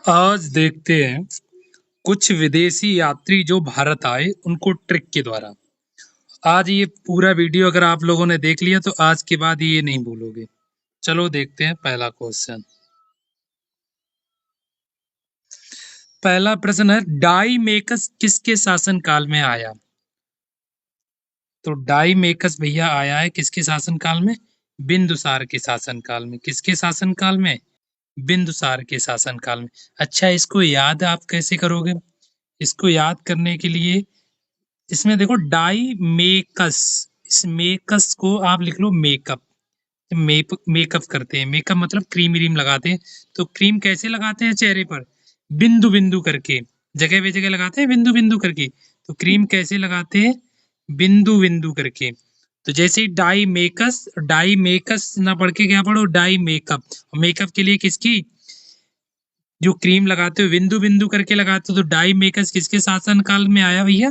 आज देखते हैं कुछ विदेशी यात्री जो भारत आए उनको ट्रिक के द्वारा। आज ये पूरा वीडियो अगर आप लोगों ने देख लिया तो आज के बाद ये नहीं भूलोगे। चलो देखते हैं पहला क्वेश्चन। पहला प्रश्न है, डाईमेकस किसके शासन काल में आया? तो डाईमेकस भैया आया है किसके शासन काल में? बिंदुसार के शासन काल में। किसके शासन काल में? बिंदुसार के शासन काल में। अच्छा, इसको याद आप कैसे करोगे? इसको याद करने के लिए इसमें देखो डाईमेकस, इस मेकस को आप लिख लो मेकअप। मेकअप करते हैं, मेकअप मतलब क्रीम व्रीम लगाते हैं। तो क्रीम कैसे लगाते हैं चेहरे पर? बिंदु बिंदु करके, जगह पे जगह लगाते हैं बिंदु बिंदु करके। तो क्रीम कैसे लगाते हैं? बिंदु बिंदु करके। तो जैसे ही डाई मेकस ना पढ़ के क्या पढ़ो? Die makeup. मेकअप के लिए किसकी जो क्रीम लगाते हो बिंदु बिंदु करके लगाते हो, तो डाई मेकस किसके शासन काल में आया भैया?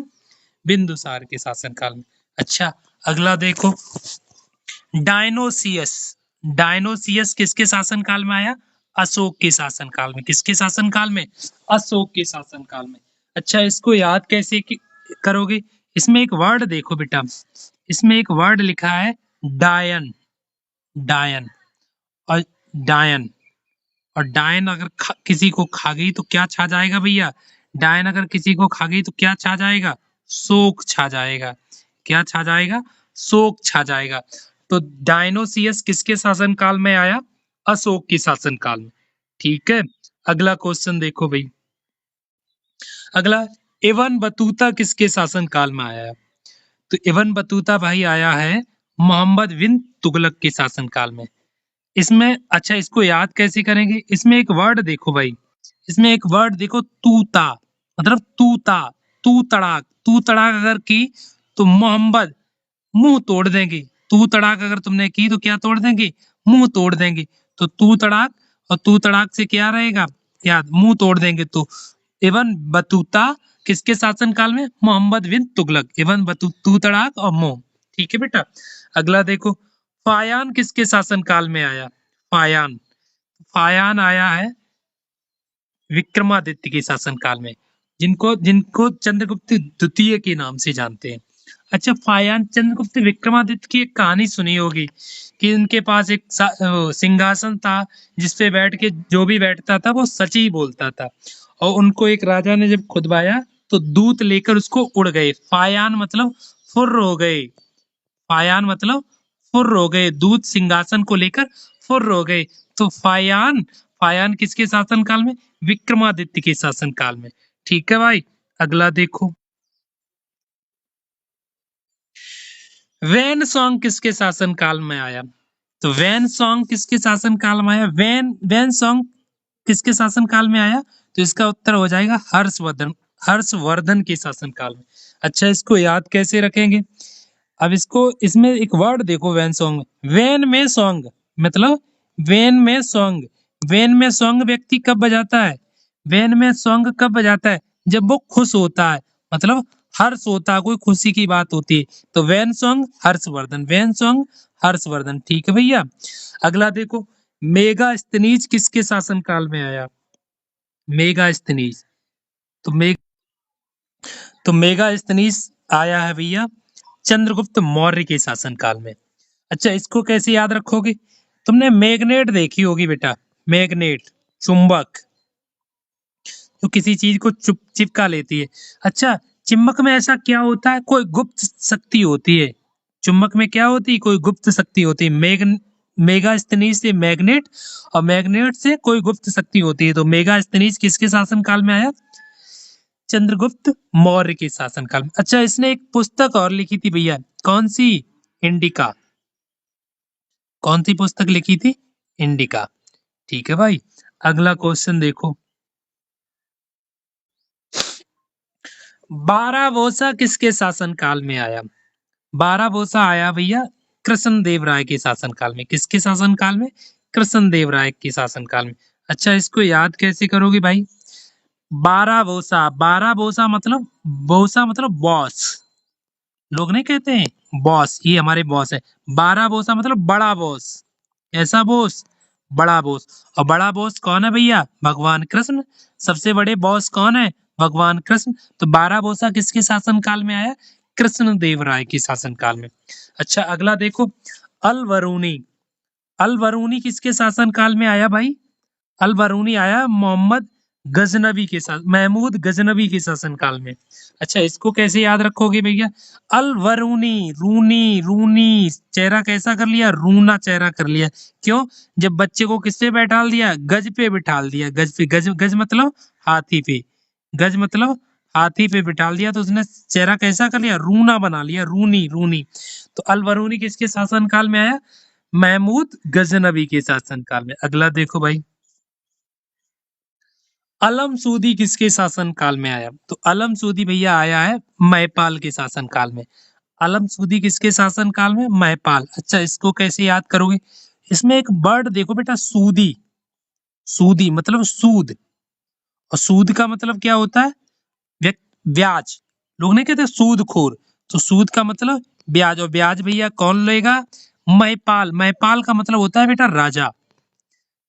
बिंदुसार के शासनकाल में। अच्छा, अगला देखो, डायनोसियस। डायनोसियस किसके शासनकाल में आया? अशोक के शासनकाल में। किसके शासनकाल में? अशोक के शासनकाल में। अच्छा, इसको याद कैसे करोगे? इसमें एक वर्ड देखो बेटा, इसमें एक वर्ड लिखा है डायन। डायन और डायन और डायन अगर किसी को खा गई तो क्या छा जाएगा भैया? डायन अगर किसी को खा गई तो क्या छा जाएगा? शोक छा जाएगा। क्या छा जाएगा? शोक छा जाएगा। तो डायनोसियस किसके शासन काल में आया? अशोक के शासन काल में। ठीक है, अगला क्वेश्चन देखो भाई। अगला, इब्न बतूता किसके शासन काल में आया? तो इब्न बतूता भाई आया है मोहम्मद बिन तुगलक के शासन काल में। इसमें अच्छा, इसको याद कैसे करेंगे? इसमें एक वर्ड देखो भाई, इसमें एक वर्ड देखो, तूता, मतलब तूता, तू तड़ाक। तू तड़ाक अगर की तो मोहम्मद मुंह तोड़ देंगे। तू तड़ाक अगर तुमने की तो क्या तोड़ देंगे? मुंह तोड़ देंगे। तो तू तड़ाक और तू तड़ाक से क्या रहेगा? याद, मुंह तोड़ देंगे। तो इब्न बतूता किसके शासन काल में? मोहम्मद बिन तुगलक। इब्न तू तड़ाक और मुंह। ठीक है बेटा, अगला देखो, फायान किसके शासन काल में आया? फायान, फायान आया है विक्रमादित्य के शासन काल में, जिनको जिनको चंद्रगुप्त द्वितीय के नाम से जानते हैं। अच्छा, फायान चंद्रगुप्त विक्रमादित्य की एक कहानी सुनी होगी कि उनके पास एक सिंहासन था जिसपे बैठ के जो भी बैठता था वो सच ही बोलता था। और उनको एक राजा ने जब खुदवाया तो दूत लेकर उसको उड़ गए। फायान मतलब फुर्र हो गए। फायान मतलब फुर्र हो गए, दूत सिंहासन को लेकर फुर्र हो गए। तो फायान, फायान किसके शासन काल में? विक्रमादित्य के शासन काल में। ठीक है भाई, अगला देखो, वैन सॉन्ग किसके शासन काल में आया? तो वैन सॉन्ग किसके शासन काल में आया? वैन वैन सॉन्ग किसके शासन काल में आया? तो इसका उत्तर हो जाएगा हर्षवर्धन, हर्षवर्धन के शासन काल में। अच्छा, इसको याद कैसे रखेंगे? अब इसको, इसमें एक वर्ड देखो वैन सॉन्ग में, वैन में सॉन्ग, मतलब वैन में सॉन्ग। वैन में सॉन्ग व्यक्ति कब बजाता है? वैन में सॉन्ग कब बजाता है? जब वो खुश होता है, मतलब हर्ष होता है, कोई खुशी की बात होती है। तो वैन सॉन्ग हर्षवर्धन, वैन सॉन्ग हर्षवर्धन। ठीक है भैया, अगला देखो, मेगा स्तनीज किसके शासन काल में आया? मेगा स्तनीज, तो मेगा स्तनीज आया है भैया चंद्रगुप्त मौर्य के शासन काल में। अच्छा, इसको कैसे याद रखोगे? तुमने मैग्नेट देखी होगी बेटा, मैग्नेट, चुंबक, जो किसी चीज को चिपका लेती है। अच्छा, चुंबक में ऐसा क्या होता है? कोई गुप्त शक्ति होती है। चुंबक में क्या होती है? कोई गुप्त शक्ति होती है। मेगा स्तनीज से मैग्नेट और मैग्नेट से कोई गुप्त शक्ति होती है। तो मेगा स्तनीज किसके शासन काल में आया? चंद्रगुप्त मौर्य के शासन काल में। अच्छा, इसने एक पुस्तक और लिखी थी भैया, कौन सी? इंडिका। कौन सी पुस्तक लिखी थी? इंडिका। ठीक है भाई, अगला क्वेश्चन देखो, बाराबोसा किसके शासन काल में आया? बाराबोसा आया भैया कृष्ण देव राय के शासन काल में। किसके शासन काल में? कृष्ण देव राय के शासन काल में। अच्छा, इसको याद कैसे करोगे भाई? बाराबोसा, बाराबोसा मतलब, बोसा मतलब बॉस। लोग नहीं कहते हैं बॉस, ये हमारे बॉस है। बाराबोसा मतलब बड़ा बॉस। ऐसा बॉस, बड़ा बॉस। और बड़ा बॉस कौन है भैया? भगवान कृष्ण। सबसे बड़े बॉस कौन है? भगवान कृष्ण। तो बारहभूसा किसके शासन काल में आया? कृष्ण देव राय के शासन काल में। अच्छा अगला देखो, अल बरूनी किसके शासन काल में आया भाई? अल बरूनी आया महमूद गजनबी के शासन काल में। अच्छा इसको कैसे याद रखोगे भैया? अल बरूनी, रूनी रूनी, चेहरा कैसा कर लिया? रूना चेहरा कर लिया। क्यों? जब बच्चे को किससे बैठाल दिया? गज पे बिठाल दिया। गज पे, गज गज मतलब हाथी पे, गज मतलब हाथी पे बिठाल दिया, तो उसने चेहरा कैसा कर लिया? रूना बना लिया, रूनी रूनी। तो अल बरूनी किसके शासन काल में आया? महमूद गजनबी के शासन काल में। अगला देखो भाई, अलम सूदी किसके शासन काल में आया? तो अलम सूदी भैया आया है महिपाल के शासन काल में। अलम सूदी किसके शासन काल में? महिपाल। अच्छा इसको कैसे याद करोगे? इसमें एक वर्ड देखो बेटा, सूदी। सूदी मतलब सूद, और सूद का मतलब क्या होता है? ब्याज। लोग नहीं कहते सूदखोर, तो सूद का मतलब ब्याज, और ब्याज भैया कौन लेगा? महिपाल। महिपाल का मतलब होता है बेटा राजा,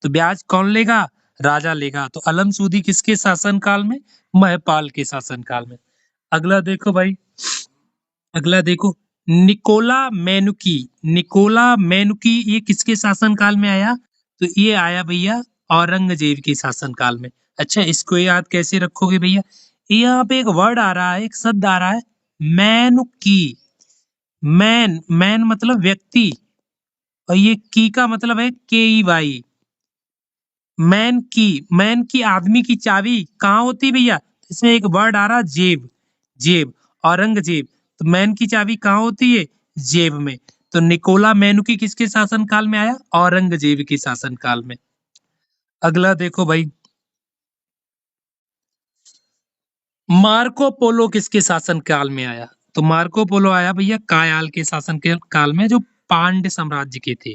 तो ब्याज कौन लेगा? राजा लेगा। तो अलम सूदी किसके शासन काल में? महिपाल के शासन काल में। अगला देखो भाई, अगला देखो, निकोला मेनुकी। निकोला मेनुकी ये किसके शासन काल में आया? तो ये आया भैया औरंगजेब के शासन काल में। अच्छा इसको याद कैसे रखोगे भैया? यहाँ पे एक वर्ड आ रहा है, एक शब्द आ रहा है, मेनुकी। मैन मतलब व्यक्ति, और ये की का मतलब है के ई वाई। मैन की आदमी की चाबी कहाँ होती भैया? इसमें एक वर्ड आ रहा, जेब। जेब, औरंगजेब। तो मैन की चाबी कहाँ होती है? जेब में। तो निकोला मैनुकी किसके शासन काल में आया? औरंगजेब के शासन काल में। अगला देखो भाई, मार्को पोलो किसके शासन काल में आया? तो मार्को पोलो आया भैया कायाल के शासन के काल में, जो पांड्य साम्राज्य के थे।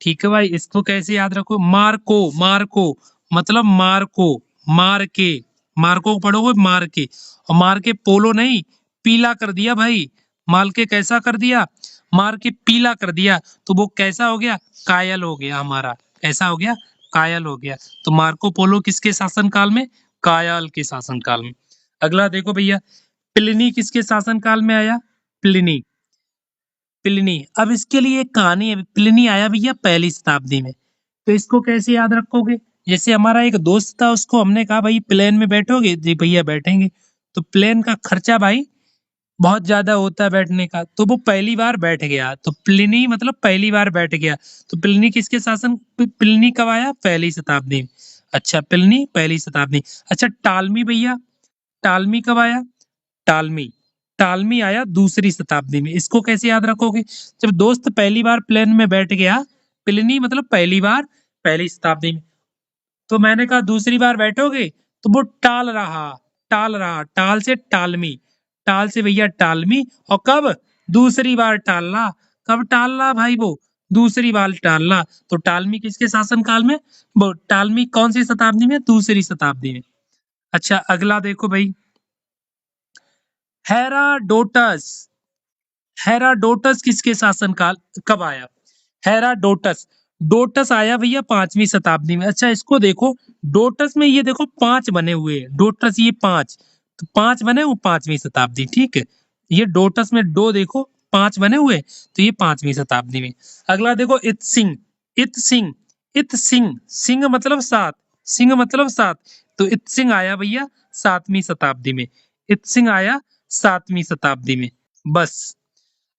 ठीक है भाई, इसको कैसे याद रखो? मार्को, मार्को मतलब मार्को, मार के, मार्को को पढ़ोगे मार के, और मार के पोलो नहीं, पीला कर दिया भाई। माल के कैसा कर दिया? मार के पीला कर दिया, तो वो कैसा हो गया? कायल हो गया हमारा। कैसा हो गया? कायल हो गया। तो मार्को पोलो किसके शासन काल में? कायल के शासन काल में। अगला देखो भैया, प्लिनी किसके शासन काल में आया? प्लिनी। प्लिनी, अब इसके लिए एक कहानी है। प्लिनी आया भैया पहली शताब्दी में। तो इसको कैसे याद रखोगे? जैसे हमारा एक दोस्त था, उसको हमने कहा भाई प्लेन में बैठोगे? जी भैया बैठेंगे। तो प्लेन का खर्चा भाई बहुत ज्यादा होता है बैठने का, तो वो पहली बार बैठ गया, तो प्लिनी मतलब पहली बार बैठ गया। तो प्लिनी किसके शासन, प्लिनी कब आया? पहली शताब्दी में। अच्छा प्लिनी पहली शताब्दी। अच्छा टालमी भैया, टालमी कब आया? टालमी, टालमी आया दूसरी शताब्दी में। इसको कैसे याद रखोगे? जब दोस्त पहली बार प्लेन में बैठ गया, प्लिनी मतलब पहली बार, पहली शताब्दी में, तो मैंने कहा दूसरी बार बैठोगे? तो वो टाल रहा, टाल रहा, टाल से टालमी, टाल से भैया टालमी। और कब? दूसरी बार टालना। कब टालना भाई? वो दूसरी बार टालना। तो टालमी किसके शासन काल में? वो टालमी कौन सी शताब्दी में? दूसरी शताब्दी में। अच्छा अगला देखो भाई, हेराडोटस। हेराडोटस किसके शासन काल कब आया? हेराडोटस, डोटस आया भैया पांचवी शताब्दी में। अच्छा इसको देखो, डोटस में ये देखो पांच बने हुए हैं, डोटस ये पांच, तो पांच बने वो पांचवी शताब्दी। ठीक है, ये डोटस में डो देखो पांच बने हुए, तो ये पांचवी शताब्दी में। अगला देखो इत्सिंग। इत्सिंग, इत्सिंग, सिंह मतलब सात, सिंह मतलब सात, तो इत्सिंग आया भैया सातवीं शताब्दी में। इत्सिंग आया सातवीं शताब्दी में। बस,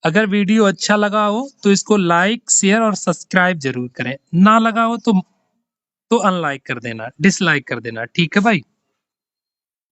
अगर वीडियो अच्छा लगा हो तो इसको लाइक शेयर और सब्सक्राइब जरूर करें, ना लगा हो तो अनलाइक कर देना, डिसलाइक कर देना। ठीक है भाई।